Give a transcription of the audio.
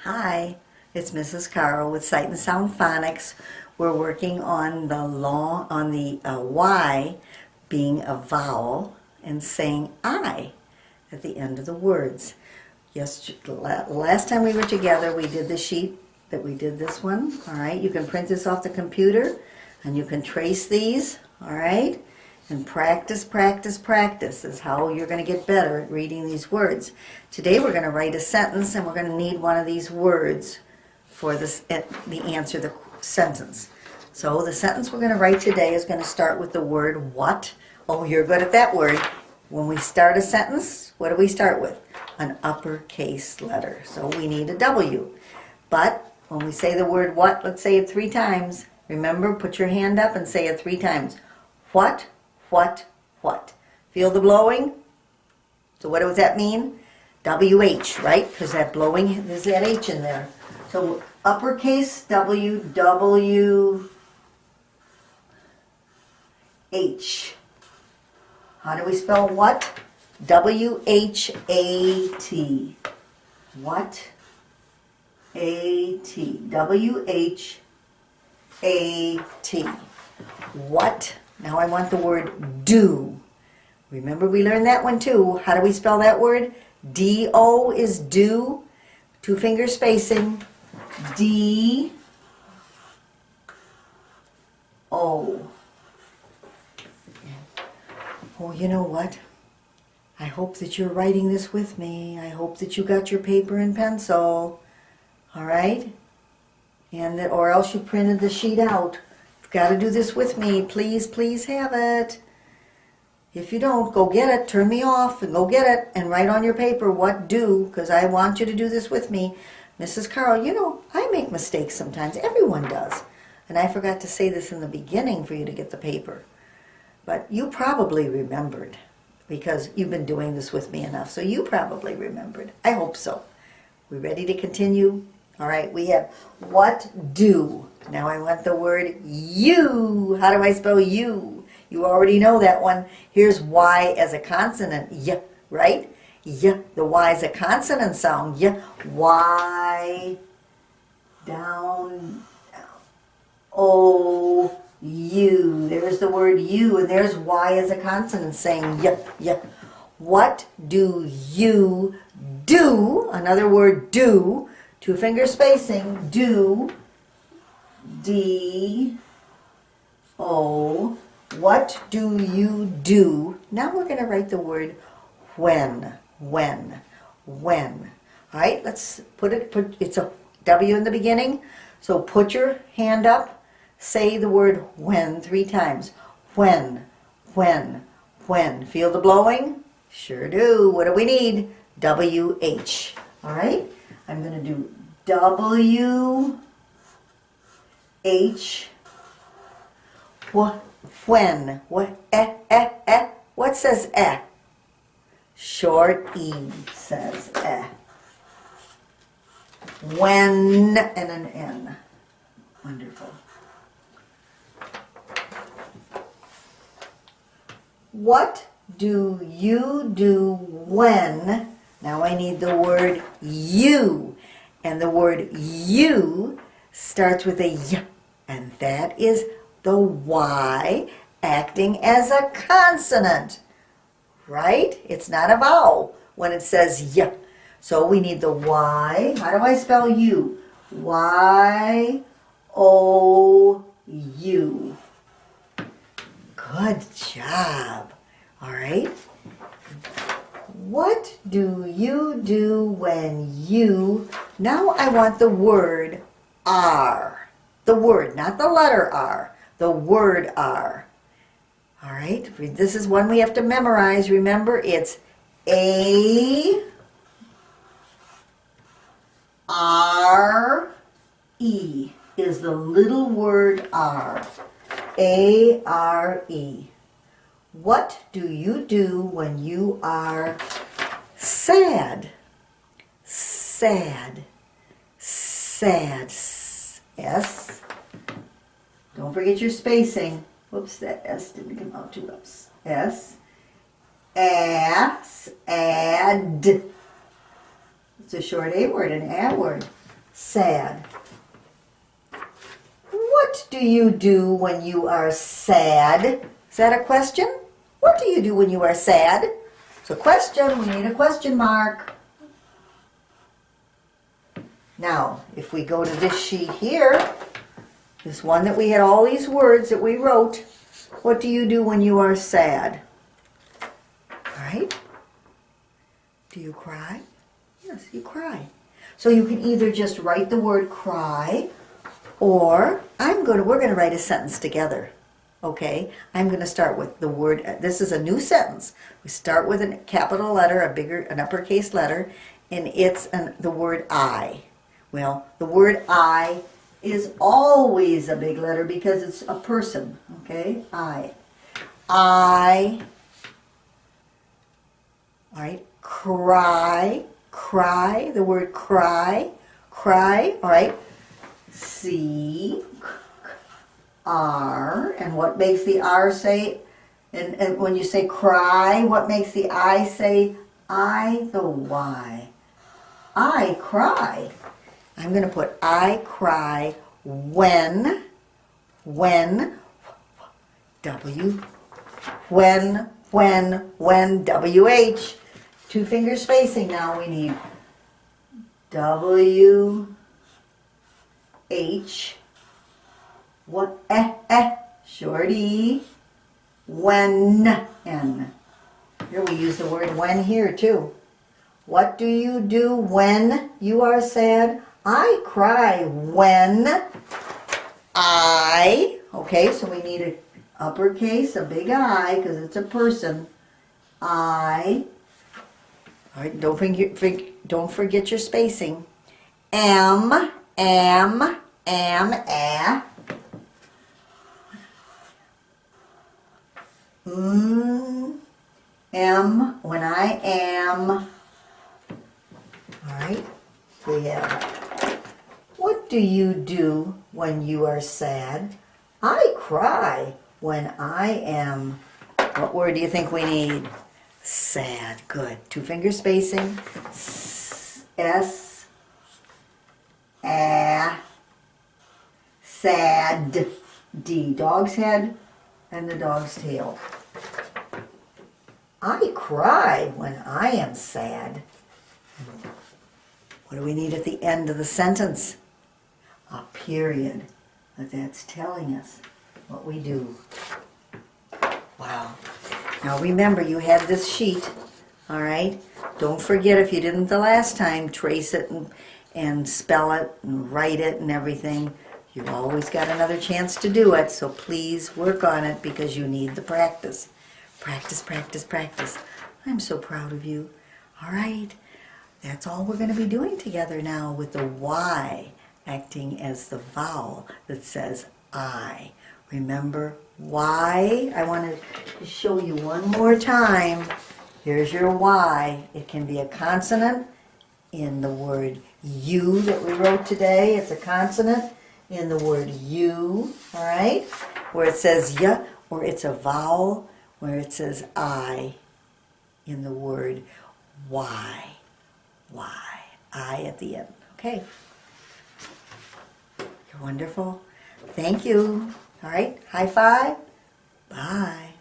Hi, it's Mrs. Carl with Sight and Sound Phonics. We're working on the Y being a vowel and saying I at the end of the words. Last time we were together, we did the sheet that we did this one. All right, you can print this off the computer and you can trace these. All right. And practice, practice, practice is how you're going to get better at reading these words. Today we're going to write a sentence and we're going to need one of these words for the answer the sentence. So the sentence we're going to write today is going to start with the word what. Oh, you're good at that word. When we start a sentence, what do we start with? An uppercase letter. So we need a W. But when we say the word what, let's say it 3 times. Remember, put your hand up and say it 3 times. What? What? Feel the blowing? So what does that mean? WH, right? Because that blowing, there's that H in there. So uppercase W, W, H. How do we spell what? W-H-A-T. What? A-T. W-H-A-T. What? Now I want the word do. Remember we learned that one too. How do we spell that word? D-O is do. 2 finger spacing. D-O. Oh, you know what? I hope that you're writing this with me. I hope that you got your paper and pencil. All right? Or else you printed the sheet out. Got to do this with me. Please, please have it. If you don't, go get it. Turn me off and go get it and write on your paper what do, because I want you to do this with me. Mrs. Carl, you know, I make mistakes sometimes. Everyone does. And I forgot to say this in the beginning for you to get the paper. But you probably remembered because you've been doing this with me enough. So you probably remembered. I hope so. We ready to continue? All right, we have what do. Now I want the word you. How do I spell you? You already know that one. Here's Y as a consonant. Y, right? Y. The Y is a consonant sound. Y. Y. Down. O. U. There's the word you. And there's Y as a consonant saying y. Y. What do you do? Another word do. 2 finger spacing. Do. D-O. What do you do? Now we're going to write the word when. When. All right, let's it's a W in the beginning. So put your hand up. Say the word when 3 times. When. Feel the blowing? Sure do. What do we need? W-H. All right, I'm going to do W. H. When. What? What says eh? Short E says eh. When and an N. Wonderful. What do you do when? Now I need the word you. And the word you starts with a y. And that is the Y acting as a consonant, right? It's not a vowel when it says y. So we need the Y. How do I spell you? Y-O-U. Good job. All right. What do you do when you... Now I want the word are. The word, not the letter R. The word are. All right. This is one we have to memorize. Remember, it's A-R-E is the little word R. A-R-E. What do you do when you are sad? Sad. S. Don't forget your spacing. Whoops, that S didn't come out too ups. S. Ass. Add. It's a short A word, an A word. sad. What do you do when you are sad? Is that a question? What do you do when you are sad? It's a question. We need a question mark. Now, if we go to this sheet here, this one that we had all these words that we wrote, what do you do when you are sad? All right? Do you cry? Yes, you cry. So you can either just write the word cry, or we're going to write a sentence together. Okay? I'm going to start with the word, this is a new sentence. We start with a capital letter, an uppercase letter, and it's the word I. Well, the word I is always a big letter because it's a person. Okay? I. All right? Cry. Cry. The word cry. Cry. All right? C. R. And what makes the R say? And when you say cry, what makes the I say? I, the Y. I cry. I'm going to put I cry when, W, when, WH. 2 finger spacing now. We need W, H, what, short E, when, N. Here we use the word when here too. What do you do when you are sad? I cry when okay, so we need an uppercase, a big I, because it's a person. All right, don't forget your spacing. Am, a. Am, when I am. All right, we have, what do you do when you are sad? I cry when I am. What word do you think we need? Sad. Good. 2 finger spacing. S. A. Sad. D. Dog's head and the dog's tail. I cry when I am sad. What do we need at the end of the sentence? A period. But that's telling us what we do. Wow. Now remember, you have this sheet, all right? Don't forget, if you didn't the last time, trace it and spell it and write it and everything. You've always got another chance to do it, so please work on it because you need the practice. Practice, practice, practice. I'm so proud of you. All right. That's all we're going to be doing together now, with the Y acting as the vowel that says I. Remember, Y. I want to show you one more time. Here's your Y. It can be a consonant in the word you that we wrote today. It's a consonant in the word you, all right, where it says ya, or it's a vowel where it says I in the word Y. Y. I at the end. Okay. You're wonderful. Thank you. All right. High five. Bye.